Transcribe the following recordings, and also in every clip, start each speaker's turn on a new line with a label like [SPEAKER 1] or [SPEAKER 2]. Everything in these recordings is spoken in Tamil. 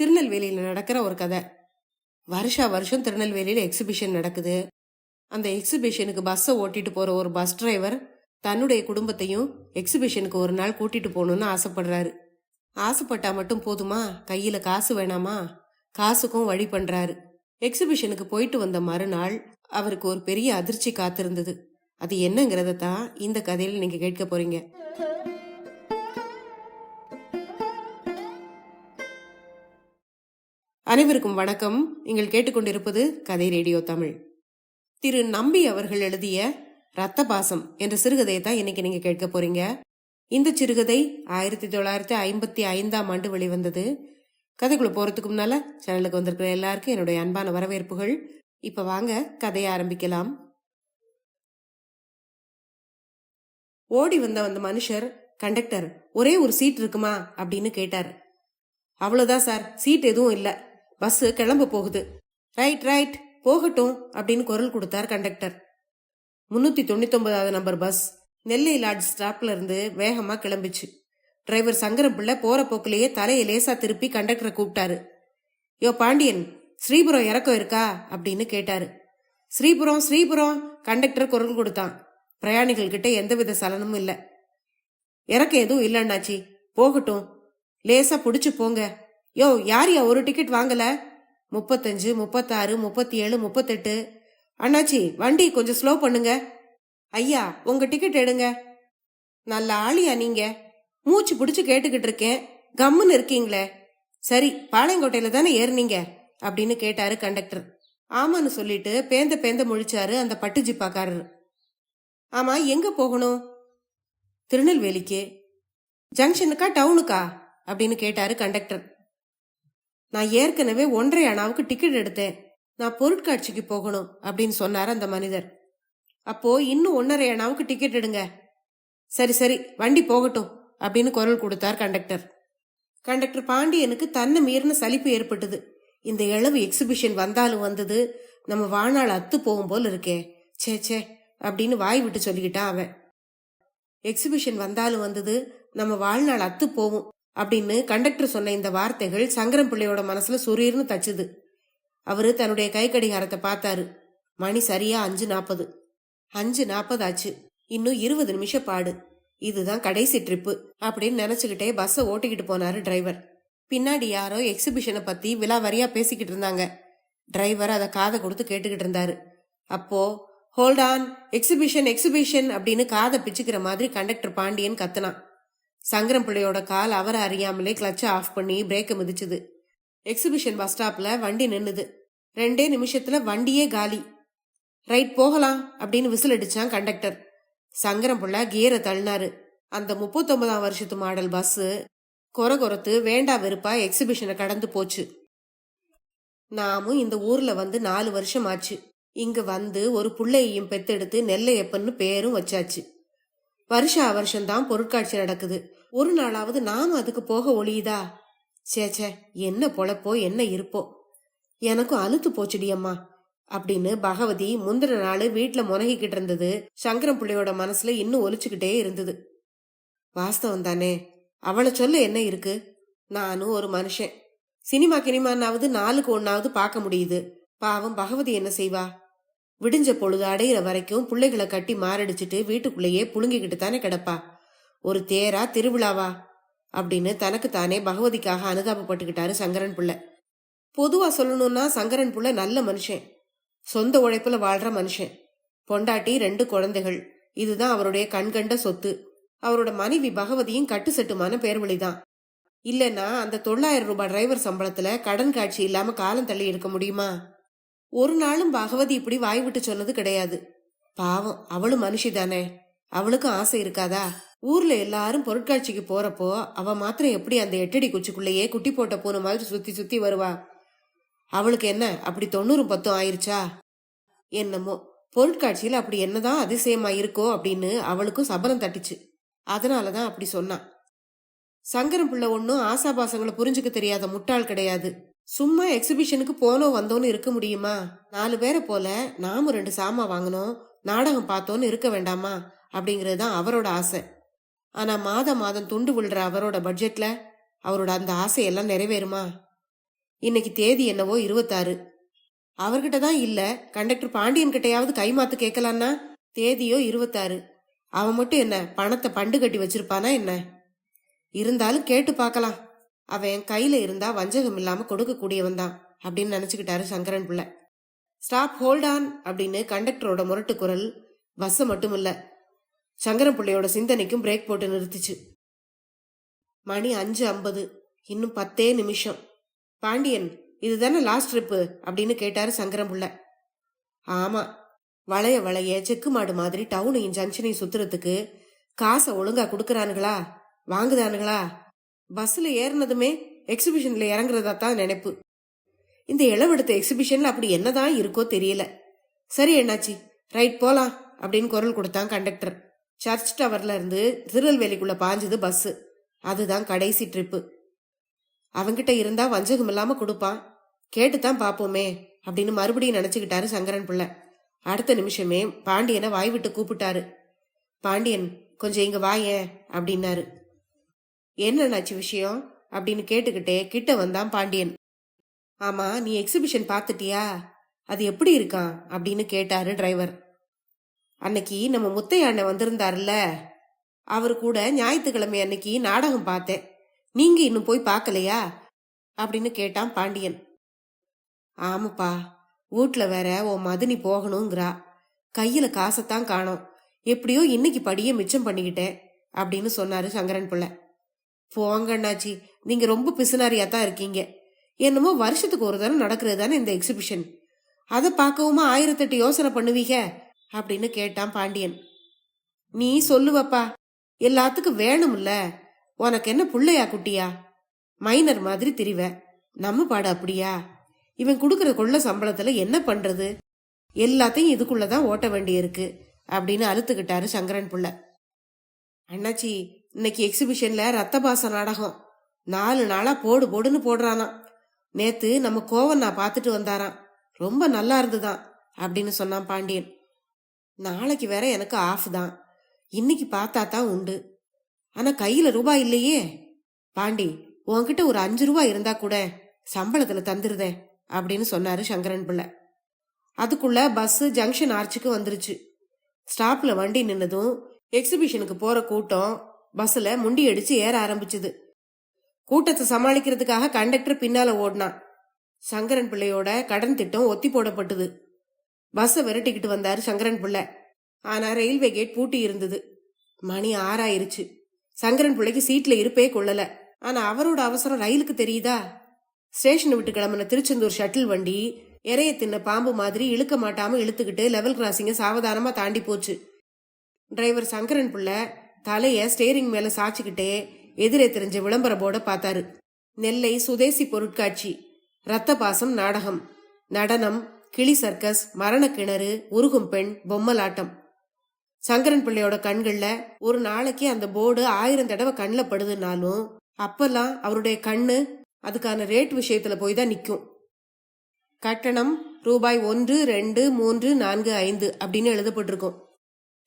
[SPEAKER 1] திருநெல்வேலியில் நடக்கிற ஒரு கதை. வருஷா வருஷம் திருநெல்வேலியில் எக்ஸிபிஷன் நடக்குது. அந்த எக்ஸிபிஷனுக்கு பஸ்ஸை ஓட்டிட்டு போற ஒரு பஸ் டிரைவர் தன்னுடைய குடும்பத்தையும் எக்ஸிபிஷனுக்கு ஒரு நாள் கூட்டிட்டு போகணும்னு ஆசைப்படுறாரு. ஆசைப்பட்டா மட்டும் போதுமா, கையில காசு வேணாமா? காசுக்கும் வழி பண்றாரு. எக்ஸிபிஷனுக்கு போயிட்டு வந்த மறுநாள் அவருக்கு ஒரு பெரிய அதிர்ச்சி காத்திருந்தது. அது என்னங்கிறத தான் இந்த கதையில நீங்க கேட்க போறீங்க. அனைவருக்கும் வணக்கம். நீங்கள் கேட்டுக்கொண்டிருப்பது கதை ரேடியோ தமிழ். திரு நம்பி அவர்கள் எழுதிய ரத்த பாசம் என்ற சிறுகதையை தான் இன்னைக்கு நீங்க கேட்க போறீங்க. இந்த சிறுகதை 1955 வெளிவந்தது. கதைக்குள்ள போறதுக்கு முன்னால சேனலுக்கு வந்திருக்கிற எல்லாருக்கும் என்னுடைய அன்பான வரவேற்புகள். இப்ப வாங்க கதையை ஆரம்பிக்கலாம். ஓடி வந்த அந்த மனுஷர், கண்டக்டர் ஒரே ஒரு சீட் இருக்குமா அப்படின்னு கேட்டார். அவ்வளவுதான் சார், சீட் எதுவும் இல்ல, பஸ் கிளம்ப போகுது. ரைட் ரைட், போகட்டும் அப்படின்னு குரல் கொடுத்தார் conductor. 399 number bus Nellai lodge ஸ்டாப்ல இருந்து வேகமா கிளம்பிச்சு. டிரைவர் சங்கரம் பிள்ளை போற போக்கிலேயே தலையை லேசா திருப்பி கண்டக்டரை கூப்பிட்டாரு. யோ பாண்டியன், ஸ்ரீபுரம் இறக்கம் இருக்கா அப்படின்னு கேட்டாரு. ஸ்ரீபுரம் ஸ்ரீபுரம் கண்டக்டர் குரல் கொடுத்தான். பிரயாணிகள் கிட்ட எந்தவித சலனமும் இல்ல. இறக்கம் எதுவும் இல்லைன்னாச்சி, போகட்டும், லேசா புடிச்சு போங்க. யோ யாரியா ஒரு டிக்கெட் வாங்கல? 35, 36, 37, 38. அண்ணாச்சி வண்டி கொஞ்சம் ஸ்லோ பண்ணுங்க. ஐயா உங்க டிக்கெட் எடுங்க. நல்ல ஆளியா நீங்க, மூச்சு பிடிச்சு கேட்டுக்கிட்டு இருக்கேன், கம்முன்னு இருக்கீங்களே. சரி, பாளையங்கோட்டையில தானே ஏறினீங்க அப்படின்னு கேட்டாரு கண்டக்டர். ஆமான்னு சொல்லிட்டு பேந்த பேந்த முழிச்சாரு அந்த பட்டு ஜிப்பாக்காரரு. ஆமா, எங்க போகணும்? திருநெல்வேலிக்கு. ஜங்ஷனுக்கா டவுனுக்கா அப்படின்னு கேட்டாரு கண்டக்டர். நான் ஏற்கனவே 1.5 அணாவுக்கு டிக்கெட் எடுத்தேன், நான் பொருட்காட்சிக்கு போகணும் அப்படின்னு சொன்னார் அந்த மனிதர். அப்போ இன்னும் 1.5 அணாவுக்கு டிக்கெட் எடுங்க. சரி சரி, வண்டி போகட்டும் அப்படின்னு குரல் கொடுத்தார் கண்டக்டர். கண்டக்டர் பாண்டியனுக்கு தன்னை மீறின சலிப்பு ஏற்பட்டது. இந்த இளவு எக்ஸிபிஷன் வந்தாலும் வந்தது, நம்ம வாழ்நாள் அத்து போகும் போல் இருக்கே, சே சே அப்படின்னு வாய் விட்டு சொல்லிக்கிட்டான் அவன். எக்ஸிபிஷன் வந்தாலும் வந்தது, நம்ம வாழ்நாள் அத்து போவும் அப்படின்னு கண்டக்டர் சொன்ன இந்த வார்த்தைகள் சங்கரம் பிள்ளையோட மனசுல சுரீர்னு தச்சுது. அவரு தன்னுடைய கை கடிகாரத்தை பார்த்தாரு. மணி சரியா 5:40. 5:40 ஆச்சு. இன்னும் 20 நிமிஷம் பாடு. இதுதான் கடைசி ட்ரிப்பு அப்படின்னு நினைச்சுக்கிட்டே பஸ்ஸை ஓட்டிக்கிட்டு போனாரு டிரைவர். பின்னாடி யாரோ எக்ஸிபிஷனை பத்தி விலாவரியா பேசிக்கிட்டு இருந்தாங்க. டிரைவர் அதை காதை கொடுத்து கேட்டுக்கிட்டு இருந்தாரு. அப்போ ஹோல்ட் ஆன், எக்ஸிபிஷன் எக்ஸிபிஷன் அப்படின்னு காதை பிச்சுக்கிற மாதிரி கண்டக்டர் பாண்டியன் கத்துனான். சங்கரம் பிள்ளையோட கால் அவரை அறியாமலே கிளச்சை ஆஃப் பண்ணி பிரேக்கை மிதிச்சுது. எக்ஸிபிஷன் பஸ் ஸ்டாப்ல வண்டி நின்னுது. 2 நிமிஷத்துல வண்டியே காலி. ரைட் போகலாம் அப்படின்னு விசில் அடிச்சான் கண்டக்டர். சங்கரம் பிள்ளை கியரை தள்ளினாரு. அந்த 39ஆம் வருஷத்து மாடல் பஸ் கொரத்து வேண்டா வெறுப்பா எக்ஸிபிஷனை கடந்து போச்சு. நாமும் இந்த ஊர்ல வந்து 4 வருஷம் ஆச்சு. இங்க வந்து ஒரு புள்ளையையும் பெத்தெடுத்து நெல்லையப்பன்னு பேரும் வச்சாச்சு. வருஷா வருஷம்தான் பொருட்காட்சி நடக்குது. ஒரு நாளாவது நாம அதுக்கு போக ஒளியுதா? சேச்சே, என்ன பொழப்போ என்ன இருப்போ. எனக்கும் அலுத்து போச்சுடி அம்மா அப்படின்னு பகவதி முந்தின நாள் வீட்டுல முனகிக்கிட்டு இருந்தது சங்கரம் பிள்ளையோட மனசுல இன்னும் ஒலிச்சுக்கிட்டே இருந்தது. வாஸ்தவம் தானே, அவளை சொல்ல என்ன இருக்கு? நானும் ஒரு மனுஷன். சினிமா கினிமானாவது நாளுக்கு ஒன்னாவது பார்க்க முடியுது. பாவம் பகவதி என்ன செய்வா? விடிஞ்ச பொழுது அடையிற வரைக்கும் பிள்ளைகளை கட்டி மாரடிச்சுட்டு வீட்டுக்குள்ளேயே புழுங்கிக்கிட்டு தானே கிடப்பா. ஒரு தேரா திருவிழாவா அப்படின்னு தனக்கு தானே பகவதிக்காக அனுதாபப்பட்டுக்கிட்டாரு சங்கரன் பிள்ளை. பொதுவா சொல்லணும்னா சங்கரன் பிள்ளை நல்ல மனுஷன், சொந்த உழைப்புல வாழ்ற மனுஷன். பொண்டாட்டி 2 குழந்தைகள், இதுதான் அவருடைய கண்கண்ட சொத்து. அவரோட மனைவி பகவதியும் கட்டு சட்டுமான பேர்வழிதான். இல்லைன்னா அந்த 900 ரூபாய் டிரைவர் சம்பளத்துல கடன் காட்சி இல்லாம காலம் தள்ளி இருக்க முடியுமா? ஒரு நாளும் பகவதி இப்படி வாய் விட்டு சொன்னது கிடையாது. பாவம், அவளும் மனுஷிதானே, அவளுக்கும் ஆசை இருக்காதா? ஊர்ல எல்லாரும் பொருட்காட்சிக்கு போறப்போ அவ மாத்திரம் எப்படி அந்த 8 அடி குச்சிக்குள்ளேயே குட்டி போட்ட பூனை மாதிரி சுத்தி சுத்தி வருவா? அவளுக்கு என்ன அப்படி 90-10 ஆயிருச்சா? என்னமோ பொருட்காட்சியில அப்படி என்னதான் அதிசயமா இருக்கோ அப்படின்னு அவளுக்கும் சபலம் தட்டுச்சு. அதனாலதான் அப்படி சொன்னான். சங்கரம் பிள்ளை ஒன்னும் ஆசாபாசங்களை புரிஞ்சுக்க தெரியாத முட்டாள் கிடையாது. சும்மா எக்ஸிபிஷனுக்கு போனோம் வந்தோன்னு இருக்க முடியுமா? 4 பேரை போல நாமும் 2 சாமா வாங்கணும், நாடகம் பார்த்தோன்னு இருக்க வேண்டாமா அப்படிங்கிறது தான் அவரோட ஆசை. ஆனா மாதம் துண்டு விழுற அவரோட பட்ஜெட்ல அவரோட அந்த ஆசையெல்லாம் நிறைவேறுமா? இன்னைக்கு தேதி என்னவோ 26. அவர்கிட்ட தான் இல்ல, கண்டக்டர் பாண்டியன் கிட்டையாவது கைமாத்து கேட்கலான்னா தேதியோ 26. அவன் மட்டும் என்ன பணத்தை பண்டு கட்டி வச்சிருப்பானா என்ன? இருந்தாலும் கேட்டு பார்க்கலாம். அவன் கையில இருந்தா வஞ்சகம் இல்லாம கொடுக்க கூடியவன் தான் அப்படின்னு நினைச்சுக்கிட்டாரு சங்கரன் பிள்ளை. ஸ்டாப், ஹோல்ட் ஆன் அப்படின்னு கண்டக்டரோட முரட்டு குரல் பஸ்ஸை மட்டும் இல்ல, சங்கரன் பிள்ளையோட சிந்தனைக்கும் பிரேக் போட்டு நிறுத்திச்சு. மணி 5:50. இன்னும் 10 நிமிஷம். பாண்டியன், இதுதானே லாஸ்ட் ட்ரிப்பு அப்படின்னு கேட்டாரு சங்கரன் பிள்ளை. ஆமா, வளைய வளைய செக்கு மாடு மாதிரி டவுனையும் ஜங்ஷனையும் சுத்துறதுக்கு காசை ஒழுங்கா கொடுக்கறானுங்களா, வாங்குதானுங்களா? பஸ்ல ஏறினதுமே எக்ஸிபிஷன்ல இறங்குறதா தான் நினைப்பு. இந்த இளவெடுத்த எக்ஸிபிஷன்ல அப்படி என்னதான் இருக்கோ தெரியல. சரி என்னாச்சு, ரைட் போலாம் அப்படின்னு குரல் கொடுத்தான் கண்டக்டர். சர்ச் டவர்ல இருந்து திருநெல்வேலிக்குள்ள பாஞ்சது பஸ். அதுதான் கடைசி ட்ரிப்பு. அவங்கிட்ட இருந்தா வஞ்சகம் இல்லாம கொடுப்பான், கேட்டுத்தான் பாப்போமே அப்படின்னு மறுபடியும் நினைச்சுக்கிட்டாரு சங்கரன் பிள்ளை. அடுத்த நிமிஷமே பாண்டியனை வாய் விட்டு கூப்பிட்டாரு. பாண்டியன், கொஞ்சம் இங்க வாயேன் அப்படின்னாரு. என்னன்னாச்சு விஷயம் அப்படின்னு கேட்டுக்கிட்டே கிட்ட வந்தான் பாண்டியன். ஆமா, நீ எக்ஸிபிஷன் பார்த்துட்டியா? அது எப்படி இருக்கான் அப்படின்னு கேட்டாரு டிரைவர். அன்னைக்கு நம்ம முத்தையாண்ண வந்திருந்தாருல்ல, அவரு கூட ஞாயிற்றுக்கிழமை அன்னைக்கு நாடகம் பார்த்தேன். நீங்க இன்னும் போய் பார்க்கலையா அப்படின்னு கேட்டான் பாண்டியன். ஆமாப்பா, வீட்டுல வேற உன் மதினி போகணுங்கிறா. கையில காசத்தான் காணோம். எப்படியோ இன்னைக்கு படியே மிச்சம் பண்ணிக்கிட்டேன் அப்படின்னு சொன்னாரு சங்கரன் பிள்ளை. போங்க அண்ணாச்சி, நீங்க ரொம்ப பிசுனாரியா தான் இருக்கீங்க. என்னமோ வருஷத்துக்கு ஒரு தரம் நடக்கிறது தானே இந்த எக்ஸிபிஷன். அதை பார்க்கவுமா 1008 யோசனை பண்ணுவீங்க அப்படின்னு கேட்டான் பாண்டியன். நீ சொல்லுவப்பா, எல்லாத்துக்கும் வேணும்ல. உனக்கு என்ன புள்ளையா குட்டியா? மைனர் மாதிரி திரிவ. நம்ம பாடு அப்படியா? இவன் கொடுக்கற கொள்ள சம்பளத்துல என்ன பண்றது? எல்லாத்தையும் இதுக்குள்ளதான் ஓட்ட வேண்டியிருக்கு அப்படின்னு அழுத்துக்கிட்டாரு சங்கரன் பிள்ளை. அண்ணாச்சி, இன்னைக்கு எக்ஸிபிஷன்ல ரத்தபாச நாடகம் 4 நாளா போடு போடுன்னு போடுறானா. நேத்து நம்ம கோவன் நான் பார்த்துட்டு வந்தாராம், ரொம்ப நல்லா இருந்துதான் அப்படின்னு சொன்னான் பாண்டியன். நாளைக்கு வேற எனக்கு ஆஃப் தான், இன்னைக்கு பார்த்தா தான் உண்டு. ஆனா கையில ரூபாய் இல்லையே. பாண்டி, உன்கிட்ட ஒரு 5 ரூபாய் இருந்தா கூட சம்பளத்துல தந்துருதே அப்படின்னு சொன்னாரு சங்கரன் பிள்ளை. அதுக்குள்ள பஸ் ஜங்ஷன் ஆர்ச்சுக்கு வந்துருச்சு. ஸ்டாப்ல வண்டி நின்னதும் எக்ஸிபிஷனுக்கு போற கூட்டம் பஸ்ல முண்டி அடிச்சு ஏற ஆரம்பிச்சுது. கூட்டத்தை சமாளிக்கிறதுக்காக கண்டக்டர் பின்னால ஓடினான். சங்கரன் பிள்ளையோட கடன் திட்டம் ஒத்தி போடப்பட்டது. பஸ்ஸை விரட்டிக்கிட்டு வந்தாரு சங்கரன் பிள்ளை. ஆனா ரயில்வே கேட் பூட்டி இருந்தது. மணி 6 ஆயிருச்சு. சங்கரன் பிள்ளைக்கு சீட்ல இருப்பே கொள்ளல. ஆனா அவரோட அவசரம் ரயிலுக்கு தெரியுதா? ஸ்டேஷனை விட்டு கிளம்பின திருச்செந்தூர் ஷட்டில் வண்டி இறைய தின்ன பாம்பு மாதிரி இழுக்க மாட்டாம இழுத்துக்கிட்டு லெவல் கிராசிங்க சாவதானமா தாண்டி போச்சு. டிரைவர் சங்கரன் பிள்ளை தலைய ஸ்டேரிங் மேல சாச்சுக்கிட்டே எதிரே தெரிஞ்ச விளம்பர போர்ட பார்த்தாரு. நெல்லை சுதேசி பொருட்காட்சி, ரத்த பாசம் நாடகம், நடனம், கிளி சர்க்கஸ், மரண கிணறு, உருகும் பெண், பொம்மலாட்டம். சங்கரன் பிள்ளையோட கண்கள்ல ஒரு நாளைக்கு அந்த போர்டு 1000 தடவை கண்ணில் படுதுனாலும் அப்பெல்லாம் அவருடைய கண்ணு அதுக்கான ரேட் விஷயத்துல போய் தான் நிற்கும். கட்டணம் ரூபாய் 1, 2, 3, 4, 5 அப்படின்னு எழுதப்பட்டிருக்கும்.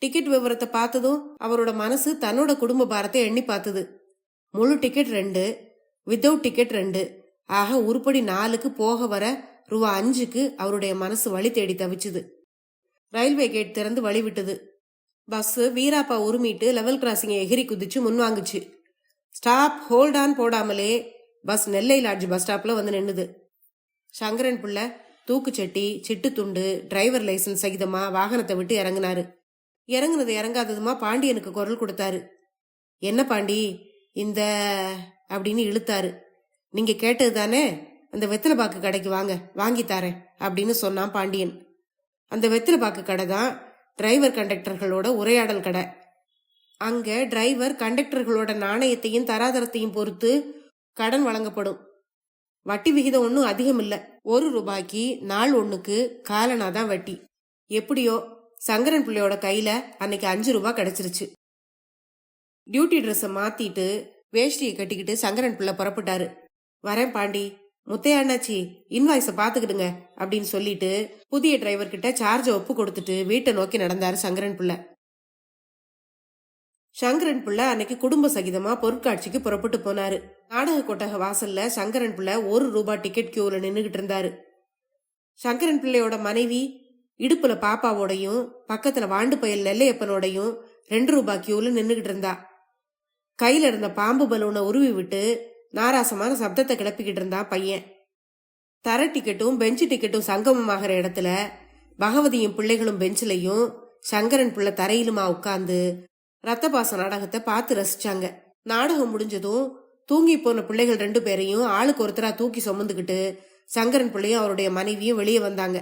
[SPEAKER 1] டிக்கெட் விவரத்தை பார்த்ததும் அவரோட மனசு தன்னோட குடும்ப பாரத்தை எண்ணி பார்த்தது. முழு டிக்கெட் 2, வித்தவுட் டிக்கெட் 2, ஆக உருப்படி 4க்கு போக வர ரூபாய் 5க்கு அவருடைய மனசு வழி தேடி தவிச்சுது. ரயில்வே கேட் திறந்து வழி விட்டது. பஸ் வீராப்பா உருமிட்டு லெவல் கிராசிங்கை எகிரி குதிச்சு முன்வாங்குச்சு. ஸ்டாப், ஹோல்ட் ஆன் போடாமலே பஸ் நெல்லை லாட்ஜ் பஸ் ஸ்டாப்ல வந்து நின்னுது. சங்கரன் பிள்ளை தூக்குச்சட்டி, சிட்டு துண்டு, டிரைவர் லைசன்ஸ் சகிதமா வாகனத்தை விட்டு இறங்கினாரு. இறங்குனது இறங்காததுமா பாண்டியனுக்கு குரல் கொடுத்தாரு. என்ன பாண்டி இந்த அப்படின்னு இழுத்தாரு. நீங்க கேட்டது தானே, அந்த வெத்தலை பாக்கு கடைக்கு வாங்க, வாங்கி தரேன் அப்படின்னு சொன்னான் பாண்டியன். அந்த வெத்தலை பாக்கு கடை தான் டிரைவர் கண்டக்டர்களோட உரையாடல் கடை. அங்க டிரைவர் கண்டக்டர்களோட நாணயத்தையும் தராதரத்தையும் பொறுத்து கடன் வழங்கப்படும். வட்டி விகிதம் ஒன்றும் அதிகம் இல்ல. 1 ரூபாய்க்கு நாள் 1க்கு காலனாதான் வட்டி. எப்படியோ சங்கரன் பிள்ளையோட கையில அன்னைக்கு 5 ரூபாய் கிடைச்சிருச்சு. டியூட்டி ட்ரெஸ்ஸை மாத்திட்டு வேஷ்டியை கட்டிக்கிட்டு சங்கரன் பிள்ளை புறப்பட்டாரு. வரேன் பாண்டி, முத்தையாண்ணாச்சி இன்வாய்ஸை பாத்துக்கிடுங்க அப்படின்னு சொல்லிட்டு புதிய டிரைவர் கிட்ட சார்ஜை ஒப்பு கொடுத்துட்டு வீட்டை நோக்கி நடந்தாரு சங்கரன் பிள்ளை. சங்கரன் பிள்ளை அன்னைக்கு குடும்ப சகிதமா பொருட்காட்சிக்கு புறப்பட்டு போனாரு. நாடக கொட்டக வாசல்ல சங்கரன் பிள்ளை ₹1 டிக்கெட் கியூல நின்னுகிட்டு இருந்தாரு. சங்கரன் பிள்ளையோட மனைவி இடுப்புல பாப்பாவோடையும் பக்கத்துல வாண்டு பயல் நெல்லையப்பனோடையும் ₹2 கியூல நின்னுகிட்டு இருந்தா. கையில இருந்த பாம்பு பலூனை உருவி விட்டு நாராசமான சப்தத்தை கிளப்பிக்கிட்டு இருந்தான் பையன். தர டிக்கெட்டும் பெஞ்சு டிக்கெட்டும் சங்கமமாகிற இடத்துல பகவதியும் பிள்ளைகளும் பெஞ்சிலையும் சங்கரன் பிள்ளை தரையிலுமா உட்கார்ந்து ரத்தபாச நாடகத்தை பார்த்து ரசிச்சாங்க. நாடகம் முடிஞ்சதும் தூங்கி போன பிள்ளைகள் 2 பேரையும் ஆளுக்கு ஒருத்தரா தூக்கி சுமந்துக்கிட்டு சங்கரன் பிள்ளையும் அவருடைய மனைவியும் வெளியே வந்தாங்க.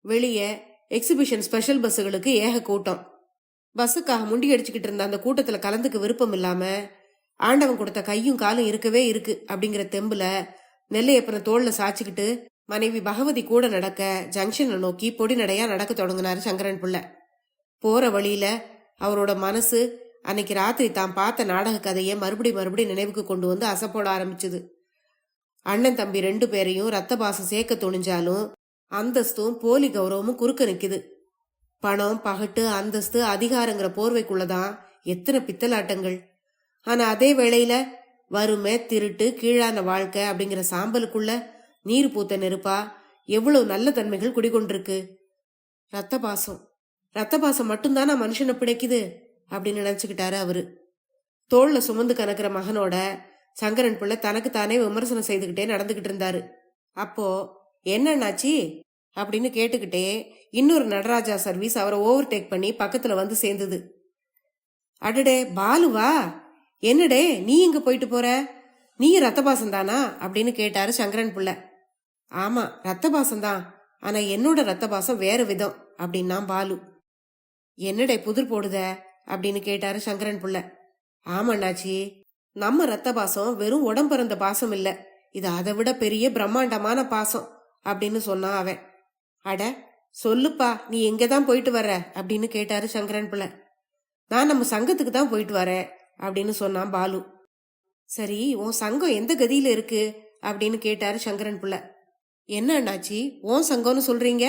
[SPEAKER 1] வெளியே எக்ஸிபிஷன் ஸ்பெஷல் பஸ்ஸுகளுக்கு ஏக கூட்டம். பஸ்ஸுக்காக முண்டி அடிச்சுக்கிட்டு இருந்த அந்த கூட்டத்துல கலந்துக்க விருப்பம் இல்லாம ஆண்டவன் கொடுத்த கையும் காலும் இருக்கவே இருக்கு அப்படிங்கிற தெம்புல நெல்லையப்பனை தோல்ல சாச்சிக்கிட்டு மனைவி பகவதி கூட நடக்க ஜங்ஷனை நோக்கி பொடி நடையா நடக்க தொடங்கினாரு சங்கரன் பிள்ளை. போற வழியில அவரோட மனசு அன்னைக்கு ராத்திரி தான் பார்த்த நாடக கதையை மறுபடி நினைவுக்கு கொண்டு வந்து அசப்போட ஆரம்பிச்சுது. அண்ணன் தம்பி 2 பேரையும் ரத்த பாசம் சேர்க்க துணிஞ்சாலும் அந்தஸ்தும் போலி கௌரவமும் குறுக்க நிக்குது. பணம், பகட்டு, அந்தஸ்து, அதிகாரங்கிற போர்வைக்குள்ளதான் எத்தனை பித்தலாட்டங்கள். ஆனா அதே வேளையில வறுமை, திருட்டு, கீழான வாழ்க்கை அப்படிங்கிற சாம்பலுக்குள்ள நீர் பூத்த நெருப்பா எவ்வளவு நல்ல தன்மைகள் குடிகொண்டிருக்கு. ரத்த பாசம் மட்டும்தானா மனுஷனை பிடிக்குது அப்படின்னு நினைச்சுக்கிட்டாரு அவரு. தோல்ல சுமந்து கணக்கிற மகனோட சங்கரன் பிள்ளை தனக்கு தானே விமர்சனம் செய்துகிட்டே நடந்துகிட்டு இருந்தாரு. அப்போ என்னன்னாச்சி அப்படின்னு கேட்டுக்கிட்டே இன்னொரு நடராஜா சர்வீஸ் அவரை ஓவர்டேக் பண்ணி பக்கத்துல வந்து சேர்ந்தது. அடடே பாலுவா, என்னடே நீ இங்க போயிட்டு போற, நீ ரத்தபாசம் தானா அப்படின்னு கேட்டாரு சங்கரன் பிள்ளை. ஆமா ரத்தபாசம் தான், ஆனா என்னோட ரத்தபாசம் வேற விதம் அப்படின்னா பாலு. என்னடே புதிர் போடுத அப்படின்னு கேட்டாரு சங்கரன் பிள்ளை. ஆமாண்ணாச்சி, நம்ம ரத்த பாசம் வெறும் உடம்பிறந்த பாசம் இல்ல, இது அதை விட பெரிய பிரம்மாண்டமான பாசம் அப்படின்னு சொன்னான் அவன். அட சொல்லுப்பா, நீ எங்கதான் போயிட்டு வர்ற அப்படின்னு கேட்டாரு சங்கரன் பிள்ளை. நான் நம்ம சங்கத்துக்கு தான் போயிட்டு வரேன் அப்படின்னு சொன்னான் பாலு. சரி, உன் சங்கம் எந்த கதியில இருக்கு அப்படின்னு கேட்டாரு சங்கரன் பிள்ளை. என்ன அண்ணாச்சி உன் சங்கம்னு சொல்றீங்க,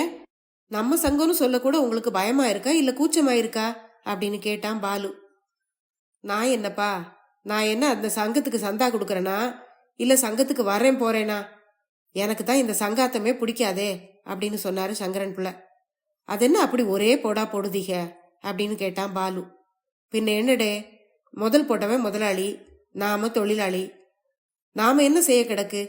[SPEAKER 1] நம்ம சங்கம்னு சொல்லக்கூட உங்களுக்கு பயமா இருக்கா இல்ல கூச்சமா இருக்கா அப்படின்னு கேட்டான் பாலு. நான் என்னப்பா, நான் என்ன அந்த சங்கத்துக்கு சந்தா கொடுக்கறேனா இல்ல சங்கத்துக்கு வரேன் போறேனா, எனக்கு தான் இந்த சங்காத்தமே பிடிக்காதே அப்படின்னு சொன்னாரு சங்கரன் பிள்ளை. அது என்ன அப்படி ஒரே போடா போடுதீங்க அப்படின்னு கேட்டான் பாலு. பின்ன என்னடே, முதல் போட்டவன் முதலாளி, நாம தொழிலாளி, நாம என்ன செய்ய கிடக்கு,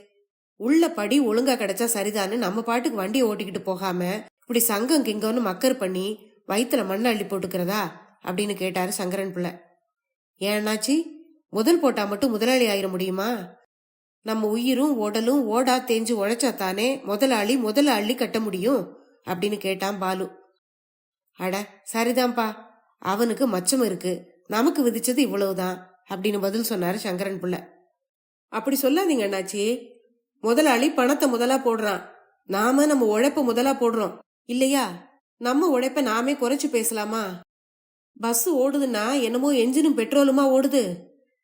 [SPEAKER 1] உள்ள படி ஒழுங்கா கிடைச்சா சரிதான்னு நம்ம பாட்டுக்கு வண்டியை ஓட்டிக்கிட்டு போகாம இப்படி சங்கம் கிங்கன்னு மக்கர் பண்ணி வயிற்றுல மண்ணை அள்ளி போட்டுக்கிறதா அப்படின்னு கேட்டாரு சங்கரன் பிள்ளை. ஏன்னாச்சி, முதல் போட்டா மட்டும் முதலாளி ஆயிர முடியுமா? நம்ம உயிரும் உடலும் ஓடா தேஞ்சு உழைச்சாத்தானே முதலாளி முதல்ல அள்ளி கட்ட முடியும் அப்படின்னு கேட்டான் பாலு. அட சரிதான்ப்பா, அவனுக்கு மச்சம் இருக்கு, நமக்கு விதிச்சது இவ்வளவுதான் அப்படின்னு பதில் சொன்னாரு சங்கரன் பிள்ளை. அப்படி சொல்லாதீங்க அண்ணாச்சி, முதலாளி பணத்தை முதலா போடுறான், நாம நம்ம உழைப்ப முதலா போடுறோம் இல்லையா? நம்ம உழைப்ப நாமே குறைச்சு பேசலாமா? பஸ் ஓடுதுன்னா என்னமோ என்ஜினும் பெட்ரோலுமா ஓடுது.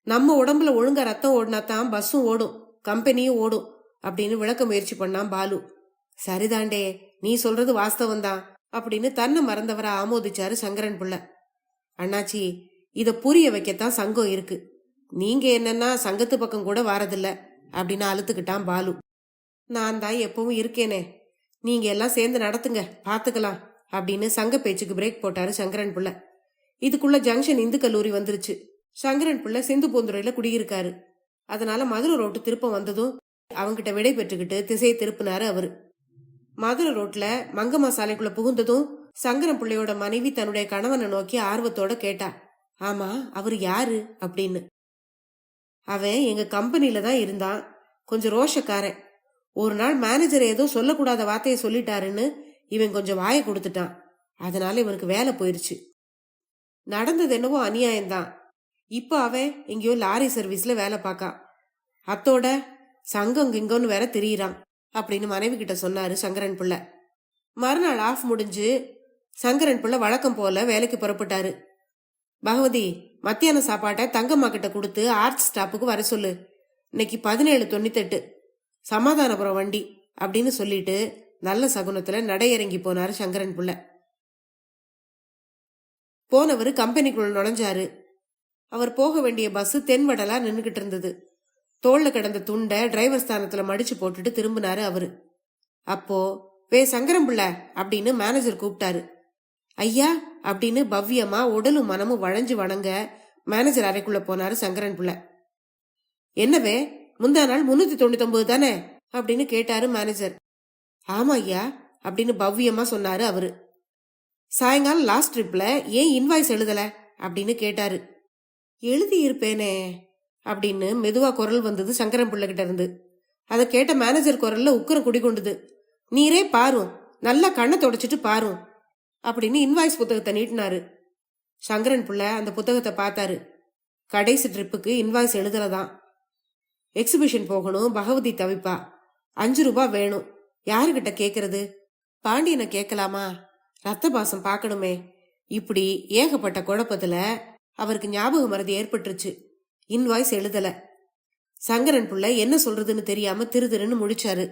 [SPEAKER 1] நம்ம உடம்புல ஒழுங்கா ரத்தம் ஓடினா தான் பஸ்ஸும் ஓடும், கம்பெனியும் ஓடும் அப்படின்னு விளக்க முயற்சி பண்ணான் பாலு. சரிதாண்டே, நீ சொல்றது வாஸ்தவம்தான் அப்படின்னு தன்னை மறந்தவரை ஆமோதிச்சாரு சங்கரன் பிள்ளை. அண்ணாச்சி, இத புரிய வைக்கத்தான் சங்கம் இருக்கு, நீங்க என்னன்னா சங்கத்து பக்கம் கூட வாரதில்ல அப்படின்னு அழுத்துக்கிட்டான் பாலு. நான் தான் எப்பவும் இருக்கேனே, நீங்க எல்லாம் சேர்ந்து நடத்துங்க பாத்துக்கலாம் அப்படின்னு சங்க பேச்சுக்கு பிரேக் போட்டாரு சங்கரன் பிள்ளை. இதுக்குள்ள ஜங்ஷன் இந்து கல்லூரி வந்துருச்சு. சங்கரன் பிள்ளை சிந்து பூந்துறையில குடியிருக்காரு. அதனால மதுரை ரோட்டு திருப்பம் வந்ததும் அவங்கிட்ட விடை பெற்றுக்கிட்டு திசையை திருப்பினாரு அவரு. மதுரை ரோட்ல மங்கம்மா சாலைக்குள்ள புகுந்ததும் சங்கரன் பிள்ளையோட மனைவி தன்னுடைய கணவனை நோக்கி ஆர்வத்தோட கேட்டா, ஆமா அவர் யாரு அப்படின்னு. அவன் எங்க கம்பெனில தான் இருந்தான், கொஞ்சம் ரோஷக்காரன். ஒரு நாள் மேனேஜர் ஏதோ சொல்லக்கூடாத வார்த்தையை சொல்லிட்டாருன்னு இவன் கொஞ்சம் வாயை கொடுத்துட்டான், அதனால இவனுக்கு வேலை போயிருச்சு. நடந்தது என்னவோ அநியாயம்தான். இப்ப அவன் எங்கேயோ லாரி சர்வீஸ்ல வேலை பார்க்கான், அத்தோட சங்கம் கிங்கன்னு வேற திரியிறான் அப்படின்னு மனைவி கிட்ட சொன்னாரு சங்கரன் பிள்ளை. மறுநாள் ஆஃப் முடிஞ்சு சங்கரன் பிள்ளை வழக்கம் போல வேலைக்கு புறப்பட்டாரு. பகவதி, மத்தியான சாப்பாட்டை தங்கம்மா கிட்ட கொடுத்து ஆர்ச் ஸ்டாப்புக்கு வர சொல்லு, இன்னைக்கு 17:98 சமாதானபுரம் வண்டி அப்படின்னு சொல்லிட்டு நல்ல சகுனத்துல நடையிறங்கி போனாரு சங்கரன் பிள்ளை. போனவர் கம்பெனிக்குள்ள நுழைஞ்சாரு. அவர் போக வேண்டிய பஸ் தென்வடலா நின்னுகிட்டு இருந்தது. தோல்ல கிடந்த துண்டை டிரைவர் ஸ்தானத்துல மடிச்சு போட்டுட்டு திரும்பினாரு அவரு. அப்போ வே சங்கரம் பிள்ளை அப்படின்னு மேனேஜர் கூப்பிட்டாரு. ஐயா அப்படின்னு பவ்யமா உடலும் மனமும் வளைஞ்சு வணங்க மேனேஜர் அறைக்குள்ள போனாரு சங்கரன் பிள்ளை. என்னவே முந்தா நாள் 399 தானே அப்படின்னு கேட்டாரு மேனேஜர். ஆமா ஐயா அப்படின்னு பவ்யமா சொன்னாரு அவரு. சாயங்காலம் லாஸ்ட் ட்ரிப்ல ஏன் இன்வாய்ஸ் எழுதல அப்படின்னு கேட்டாரு. எழுதி இருப்பேனே அப்படின்னு மெதுவா குரல் வந்தது சங்கரன் பிள்ளை கிட்ட இருந்து. அதை கேட்ட மேனேஜர் குரல்ல உக்கரம் குடிகொண்டது. நீரே பாரும், நல்லா கண்ணை தொடச்சிட்டு பாரும் அப்படின்னு இன்வாய்ஸ் புத்தகத்தை நீட்டினாரு. சங்கரன் பிள்ளை அந்த புத்தகத்தை பார்த்தாரு. கடைசி ட்ரிப்புக்கு இன்வாய்ஸ் எழுதலதான். எக்ஸிபிஷன் போகணும், பகவதி தவிப்பா, 5 ரூபாய் வேணும். யாருகிட்ட கேக்குறது? பாண்டியனை கேட்கலாமா? ரத்த பாசம் பார்க்கணுமே. இப்படி ஏகப்பட்ட குழப்பத்துல அவருக்கு ஞாபக மறதி ஏற்பட்டுருச்சு. இன்வாய்ஸ் எழுதல. சங்கரன் புள்ள என்ன சொல்றதுன்னு தெரியாம திருன்னு முழிச்சாரு.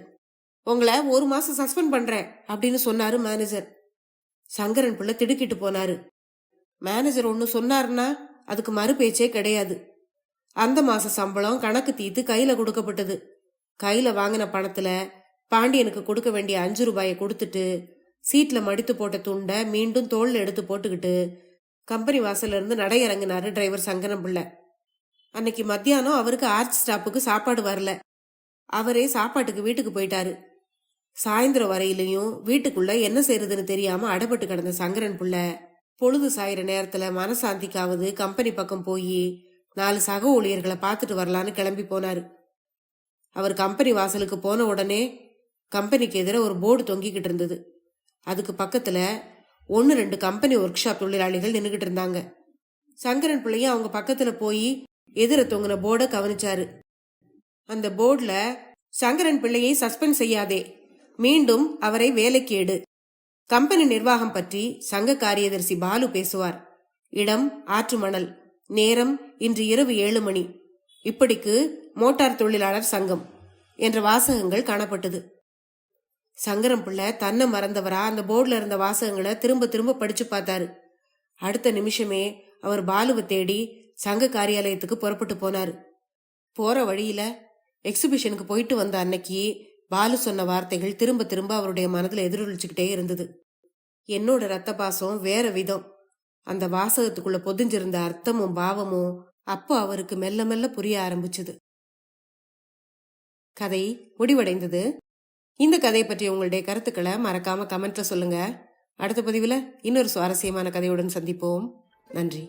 [SPEAKER 1] உங்களை 1 மாசம் சஸ்பெண்ட் பண்றேன் அப்படின்னு சொன்னாரு மேனேஜர். சங்கரன் புள்ள திடுக்கிட்டு போனாரு. மேனேஜர் ஒன்னு சொன்னாருன்னா அதுக்கு மறு பேச்சே கிடையாது. அந்த மாச சம்பளம் கணக்கு தீத்து கையில கொடுக்கப்பட்டது. கையில வாங்கின பணத்துல பாண்டியனுக்கு கொடுக்க வேண்டிய 5 ரூபாயை கொடுத்துட்டு சீட்ல மடித்து போட்ட துண்டை மீண்டும் தோல்ல எடுத்து போட்டுக்கிட்டு கம்பெனி வாசல்ல இருந்து நடை இறங்கினாரு டிரைவர் சங்கரன் பிள்ளை. அன்னைக்கு மத்தியானம் அவருக்கு ஆர்ச் ஸ்டாப்புக்கு சாப்பாடு வரல. அவரே சாப்பாட்டுக்கு வீட்டுக்கு போயிட்டாரு. சாயந்தரம் வரையிலையும் வீட்டுக்குள்ள என்ன செய்யறதுன்னு தெரியாம அடைபட்டு கிடந்த சங்கரன் புள்ள பொழுது சாயிற நேரத்துல மனசாந்திக்காவது கம்பெனி பக்கம் போய் 4 சக ஊழியர்களை பார்த்துட்டு வரலான்னு கிளம்பி போனாரு. அவர் கம்பெனி வாசலுக்கு போன உடனே கம்பெனிக்கு எதிர ஒரு போர்டு தொங்கிக்கிட்டு இருந்தது. அதுக்கு பக்கத்துல 1-2 கம்பெனி ஒர்க் ஷாப் தொழிலாளிகள் நின்றுகிட்டு இருந்தாங்க. சங்கரன் பிள்ளையும் அவங்க பக்கத்துல போய் எதிர தொங்கின போர்டை கவனிச்சாரு. அந்த போர்டுல சங்கரன் பிள்ளையை சஸ்பெண்ட் செய்யாதே, மீண்டும் அவரை வேலைக்கு எடு. கம்பெனி நிர்வாகம் பற்றி சங்க காரியதர்சி பாலு பேசுவார். இடம் ஆற்று மணல். நேரம் இன்று இரவு 7 மணி. இப்படிக்கு மோட்டார் தொழிலாளர் சங்கம் என்ற வாசகங்கள் காணப்பட்டது. சங்கரம் பிள்ளை தன்னை மறந்தவரா அந்த போர்டுல இருந்த வாசகங்களை திரும்ப திரும்ப படிச்சு பார்த்தாரு. அடுத்த நிமிஷமே அவர் பாலுவை தேடி சங்க காரியாலயத்துக்கு புறப்பட்டு போனாரு. போற வழியில எக்ஸிபிஷனுக்கு போயிட்டு வந்த அன்னைக்கு பாலு சொன்ன வார்த்தைகள் திரும்ப திரும்ப அவருடைய மனதுல எதிரொலிச்சுக்கிட்டே இருந்தது. என்னோட ரத்த பாசம் வேற விதம். அந்த வாசகத்துக்குள்ள பொதிஞ்சிருந்த அர்த்தமும் பாவமும் அப்போ அவருக்கு மெல்ல மெல்ல புரிய ஆரம்பிச்சது. கதை முடிவடைந்தது. இந்த கதையை பற்றி உங்களுடைய கருத்துக்களை மறக்காம கமெண்ட்ல சொல்லுங்க. அடுத்த பதிவுல இன்னொரு சுவாரஸ்யமான கதையுடன் சந்திப்போம். நன்றி.